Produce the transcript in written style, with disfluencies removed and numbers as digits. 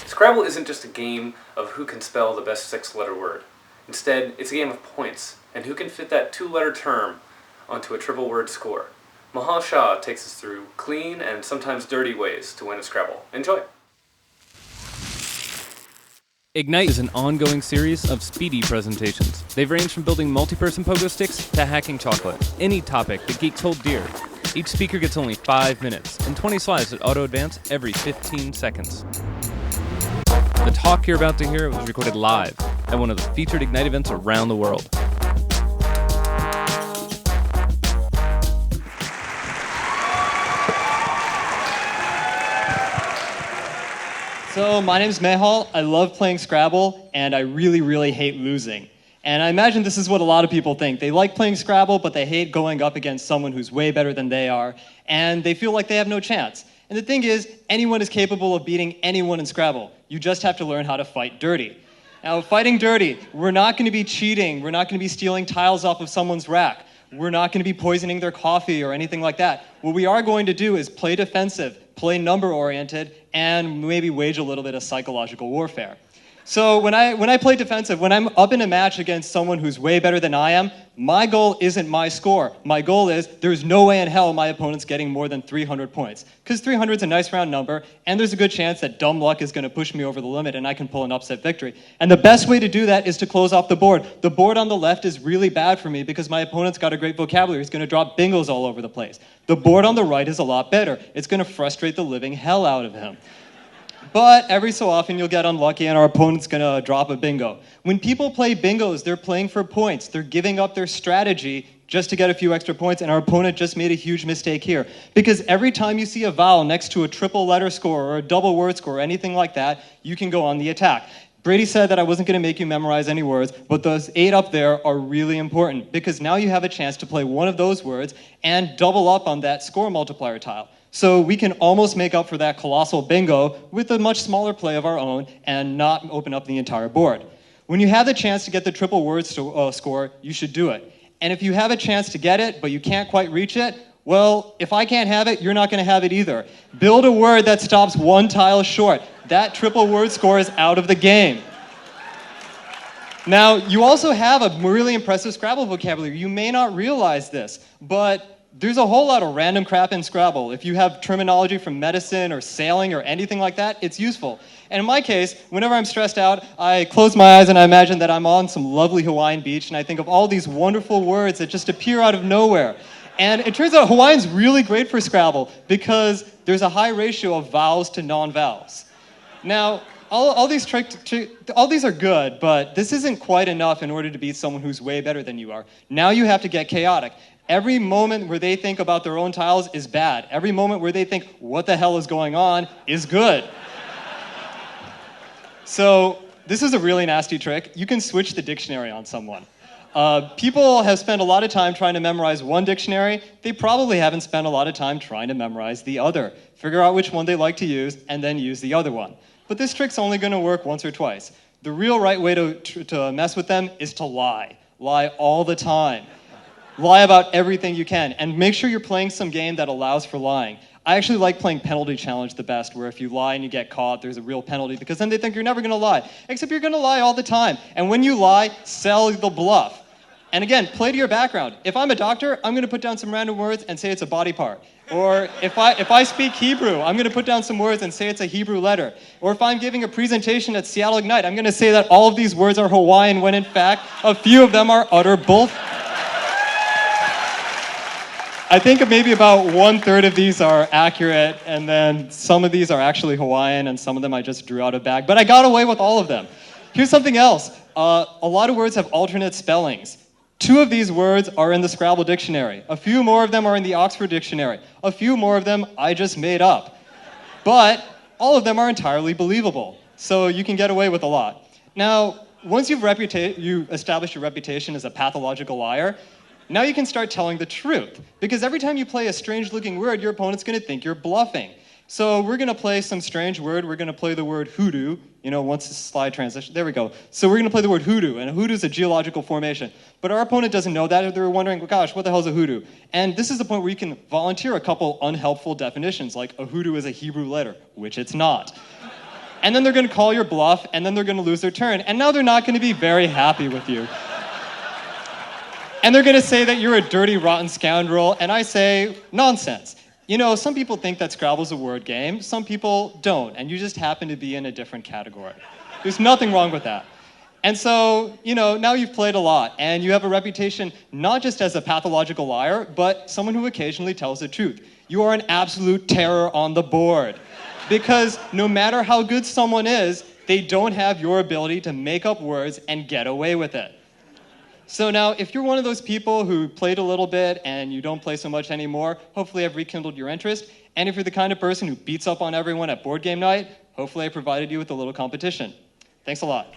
Scrabble isn't just a game of who can spell the best six-letter word. Instead, it's a game of points, and who can fit that two-letter term onto a triple word score. Mehal Shah takes us through clean and sometimes dirty ways to win a Scrabble. Enjoy! Ignite is an ongoing series of speedy presentations. They've ranged from building multi-person pogo sticks to hacking chocolate. Any topic that geeks hold dear. Each speaker gets only 5 minutes, and 20 slides that auto-advance every 15 seconds. The talk you're about to hear was recorded live at one of the featured Ignite events around the world. So my name is Mehal. I love playing Scrabble, and I really hate losing. And I imagine this is what a lot of people think. They like playing Scrabble, but they hate going up against someone who's way better than they are, and they feel like they have no chance. And the thing is, anyone is capable of beating anyone in Scrabble. You just have to learn how to fight dirty. Now, fighting dirty, we're not going to be cheating. We're not going to be stealing tiles off of someone's rack. We're not going to be poisoning their coffee or anything like that. What we are going to do is play defensive, play number-oriented, and maybe wage a little bit of psychological warfare. So when I play defensive, when I'm up in a match against someone who's way better than I am, my goal isn't my score. My goal is there's no way in hell my opponent's getting more than 300 points. Because 300 is a nice round number, and there's a good chance that dumb luck is going to push me over the limit and I can pull an upset victory. And the best way to do that is to close off the board. The board on the left is really bad for me because my opponent's got a great vocabulary. He's going to drop bingos all over the place. The board on the right is a lot better. It's going to frustrate the living hell out of him. But every so often you'll get unlucky and our opponent's going to drop a bingo. When people play bingos, they're playing for points. They're giving up their strategy just to get a few extra points, and our opponent just made a huge mistake here. Because every time you see a vowel next to a triple letter score or a double word score or anything like that, you can go on the attack. Brady said that I wasn't going to make you memorize any words, but those 8 up there are really important because now you have a chance to play one of those words and double up on that score multiplier tile. So we can almost make up for that colossal bingo with a much smaller play of our own and not open up the entire board. When you have the chance to get the triple word score, you should do it. And if you have a chance to get it, but you can't quite reach it, well, if I can't have it, you're not going to have it either. Build a word that stops one tile short. That triple word score is out of the game. Now, you also have a really impressive Scrabble vocabulary. You may not realize this, but there's a whole lot of random crap in Scrabble. If you have terminology from medicine or sailing or anything like that, it's useful. And in my case, whenever I'm stressed out, I close my eyes and I imagine that I'm on some lovely Hawaiian beach, and I think of all these wonderful words that just appear out of nowhere. And it turns out Hawaiian's really great for Scrabble because there's a high ratio of vowels to non-vowels. Now, all these are good, but this isn't quite enough in order to beat someone who's way better than you are. Now you have to get chaotic. Every moment where they think about their own tiles is bad. Every moment where they think, what the hell is going on, is good. So this is a really nasty trick. You can switch the dictionary on someone. People have spent a lot of time trying to memorize one dictionary. They probably haven't spent a lot of time trying to memorize the other. Figure out which one they like to use, and then use the other one. But this trick's only going to work once or twice. The real right way to mess with them is to lie. Lie all the time. Lie about everything you can, and make sure you're playing some game that allows for lying. I actually like playing Penalty Challenge the best, where if you lie and you get caught, there's a real penalty, because then they think you're never going to lie. Except you're going to lie all the time. And when you lie, sell the bluff. And again, play to your background. If I'm a doctor, I'm going to put down some random words and say it's a body part. Or if I speak Hebrew, I'm going to put down some words and say it's a Hebrew letter. Or if I'm giving a presentation at Seattle Ignite, I'm going to say that all of these words are Hawaiian, when in fact, a few of them are utter bullshit. I think maybe about 1/3 of these are accurate, and then some of these are actually Hawaiian, and some of them I just drew out of bag. But I got away with all of them. Here's something else. A lot of words have alternate spellings. 2 of these words are in the Scrabble dictionary. A few more of them are in the Oxford dictionary. A few more of them I just made up. But all of them are entirely believable, so you can get away with a lot. Now, once you establish your reputation as a pathological liar, now you can start telling the truth. Because every time you play a strange-looking word, your opponent's going to think you're bluffing. So we're going to play some strange word. We're going to play the word hoodoo. Once the slide transition. There we go. So we're going to play the word hoodoo, and a hoodoo is a geological formation. But our opponent doesn't know that. They're wondering, well, gosh, what the hell is a hoodoo? And this is the point where you can volunteer a couple unhelpful definitions, like a hoodoo is a Hebrew letter, which it's not. And then they're going to call your bluff, and then they're going to lose their turn. And now they're not going to be very happy with you. And they're going to say that you're a dirty, rotten scoundrel, and I say, nonsense. Some people think that Scrabble's a word game. Some people don't, and you just happen to be in a different category. There's nothing wrong with that. And so, now you've played a lot, and you have a reputation not just as a pathological liar, but someone who occasionally tells the truth. You are an absolute terror on the board. Because no matter how good someone is, they don't have your ability to make up words and get away with it. So now, if you're one of those people who played a little bit and you don't play so much anymore, hopefully I've rekindled your interest. And if you're the kind of person who beats up on everyone at board game night, hopefully I provided you with a little competition. Thanks a lot.